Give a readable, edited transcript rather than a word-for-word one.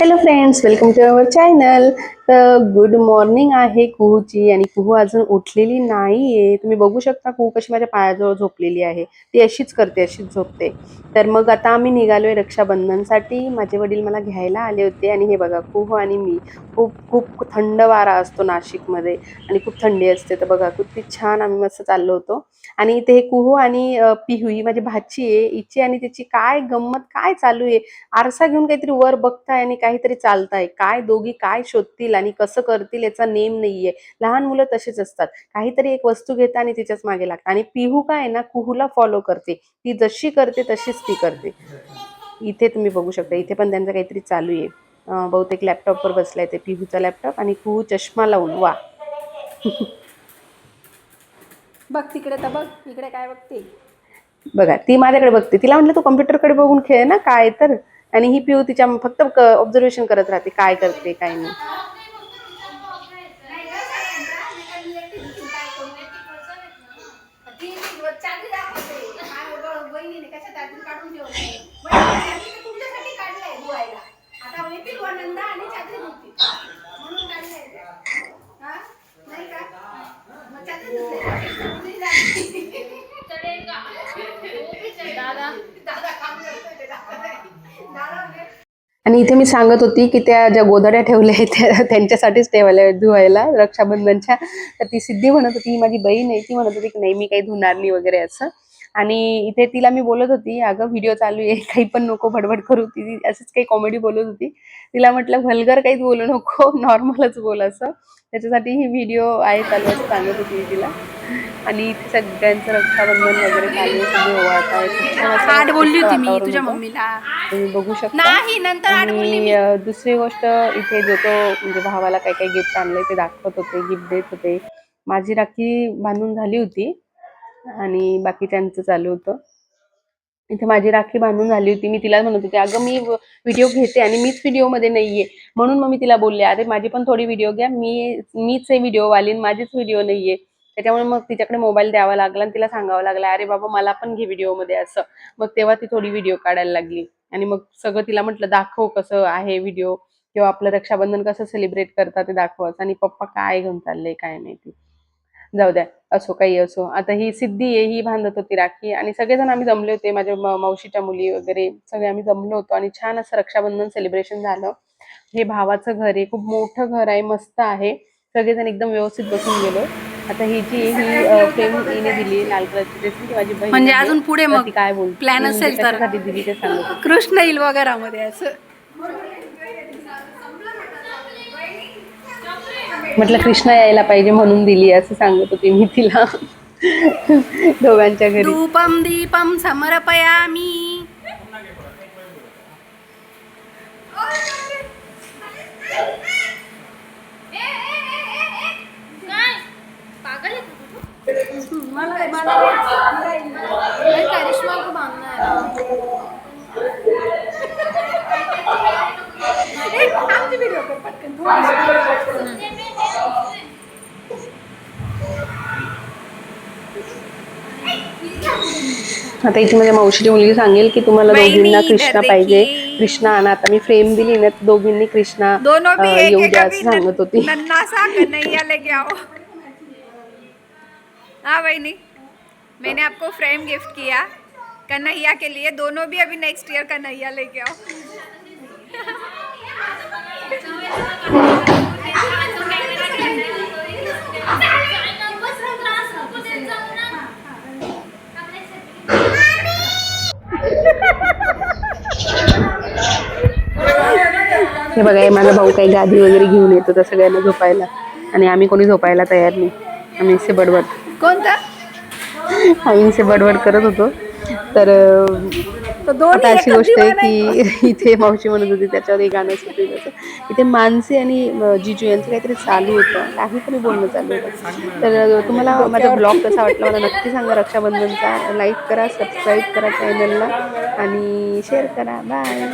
Hello friends, welcome to our channel. तर good morning आहे कुहूची आणि कुहू अजून उठलेली नाहीये. तुम्ही बघू शकता कुहू कशी माझ्या पायाजवळ झोपलेली आहे. ती अशीच करते, अशीच झोपते. तर मग आता आम्ही निघालोय रक्षाबंधनसाठी. माझे वडील मला घ्यायला आले होते आणि हे बघा कुहू आणि मी. खूप खूप थंड वारा असतो नाशिकमध्ये आणि खूप थंडी असते. तर बघा किती छान आम्ही मस्त चाललो होतो. आणि इथे हे कुहू आणि पिहू ही माझी भाची आहे. हिची आणि तिची काय गंमत काय चालू आहे. आरसा घेऊन काहीतरी वर बघताय आणि काहीतरी चालताय. काय दोघी काय शोधतील आणि कसं करतील याचा नेम नाहीये. लहान मुलं तशीच असतात. काहीतरी एक वस्तू घेतात आणि तिच्याच मागे लागतात. आणि पिहू काय आहे ना कुहूला फॉलो करते. ती जशी करते तशीच ती करते. इथे तुम्ही बघू शकता. इथे पण त्यांचं काहीतरी चालू आहे. बहुतेक लॅपटॉपवर बसलाय ते पिहूचा लॅपटॉप आणि कुहू चष्मा लावून वा. बघ तिकडे तर बघ, इकडे काय बघते बघा. ती माझ्याकडे बघते. तिला म्हटलं तू कॉम्प्युटरकडे बघून खेळ ना काय तर. आणि ही पिऊ तिच्या फक्त ऑब्झर्वेशन करत राहते काय करते काय नाही. आणि इथे मी सांगत होती की त्या ज्या गोधड्या ठेवल्या आहेत त्या त्यांच्यासाठीच ठेवायला धुवायला रक्षाबंधनच्या. तर ती सिद्धी म्हणत होती ही माझी बहीण आहे. ती म्हणत होती की नाही मी काही धुणार नाही वगैरे असं. आणि इथे तिला मी बोलत होती अगं व्हिडिओ चालू आहे काही पण नको बडबड करू. ती असंच काही कॉमेडी बोलत होती. तिला म्हटलं व्हल्गर काहीच बोलू नको नॉर्मलच बोल असं. त्याच्यासाठी ही व्हिडिओ आहे चालू असं सांगत होती मी तिला. आणि इथे सगळ्यांचं रक्षाबंधन वगैरे चालू आहे. सगळे ओवाळताय. खूप छान असं बोलली मस्त होती मी वातावरण तुझ्या होतं. मम्मीला. तुम्ही बघू शकता. नाही नंतर आठ बोलली आणि मी. दुसरी गोष्ट इथे जो तो म्हणजे भावाला काय काय गिफ्ट आणलंय ते दाखवत होते, गिफ्ट देत होते. माझी राखी बांधून झाली होती आणि बाकीच्यांचं चालू होतं. इथे माझी राखी बांधून झाली होती. मी तिला म्हणत होते अगं मी व्हिडिओ घेते आणि मीच व्हिडिओमध्ये नाहीये. म्हणून मग मी तिला बोलले अरे माझी पण थोडी व्हिडिओ घ्या. मीच हे व्हिडिओ वालीन माझीच व्हिडिओ नाहीये. त्याच्यामुळे मग तिच्याकडे मोबाईल द्यावा लागला आणि तिला सांगावं लागलं अरे बाबा मला पण घे व्हिडिओमध्ये असं. मग तेव्हा ती थोडी व्हिडिओ काढायला लागली. आणि मग सगळं तिला म्हटलं दाखव कसं आहे व्हिडिओ किंवा आपलं रक्षाबंधन कसं सेलिब्रेट करतात ते दाखवच. आणि पप्पा काय घेऊन चाललंय काय माहिती. जाऊ द्या असो काही असो. आता ही सिद्धी आहे ही बांधत होती राखी आणि सगळेजण आम्ही जमले होते. माझ्या मावशीच्या मुली वगैरे सगळे आम्ही जमलो होतो आणि छान असं रक्षाबंधन सेलिब्रेशन झालं. हे भावाचं घर आहे. खूप मोठं घर आहे. मस्त आहे. सगळेजण एकदम व्यवस्थित बसून गेलो. आता ही जी ही फ्रेम हिने दिली लाल कलरची ड्रेस ती माझी बहीण म्हणजे आहे. अजून पुढे तर मग ती काय बोलते प्लॅन ती म्हणजे असेल तर कशासाठी दिली ते सांगत होती. कृष्ण येईल वगैरे असं. म्हटलं कृष्णा यायला पाहिजे म्हणून दिली असं सांगत होती मी तिला. दोघांच्या घरी. धूपम दीपम समर्पयामी. करिश्मा को बांधना है ना. व्हिडिओ कर पटकन. आता इथे माझ्या मावशीची मुलगी सांगेल की तुम्हाला वहिनी दोघींना इधर कृष्णा पाहिजे. देखिए. कृष्णा आणा. आता मी फ्रेम दिली ना दोघींनी कृष्णा दोनों भी एक येऊ एक द्या अभी असं सांगत होती. नन्ना सा कन्हैया लेके आओ. हाँ बहनी मैंने आपको फ्रेम गिफ्ट किया कन्हैया के लिए. दोनों भी अभी नेक्स्ट ईयर कन्हैया लेके आओ. हे बघा माझा भाऊ काही गादी वगैरे घेऊन येतो त्या सगळ्यांना झोपायला आणि आम्ही कोणी झोपायला तयार नाही. आम्ही इथे बडबड कोणता आम्ही इथे बडबड करत होतो. तर तो आता दोन्ही अशी एकच गोष्ट आहे दिवाण की आहे. इथे मावशी म्हणत होती त्याच्यावर एक गाणं सुटेल असं. इथे मानसी आणि जिजू यांचं काहीतरी चालू होतं. काहीतरी बोलणं चालू होतं. तर तुम्हाला माझा ब्लॉग कसा वाटला मला नक्की सांगा. रक्षाबंधनचा लाईक करा, सबस्क्राईब करा चॅनलला आणि शेअर करा. बाय.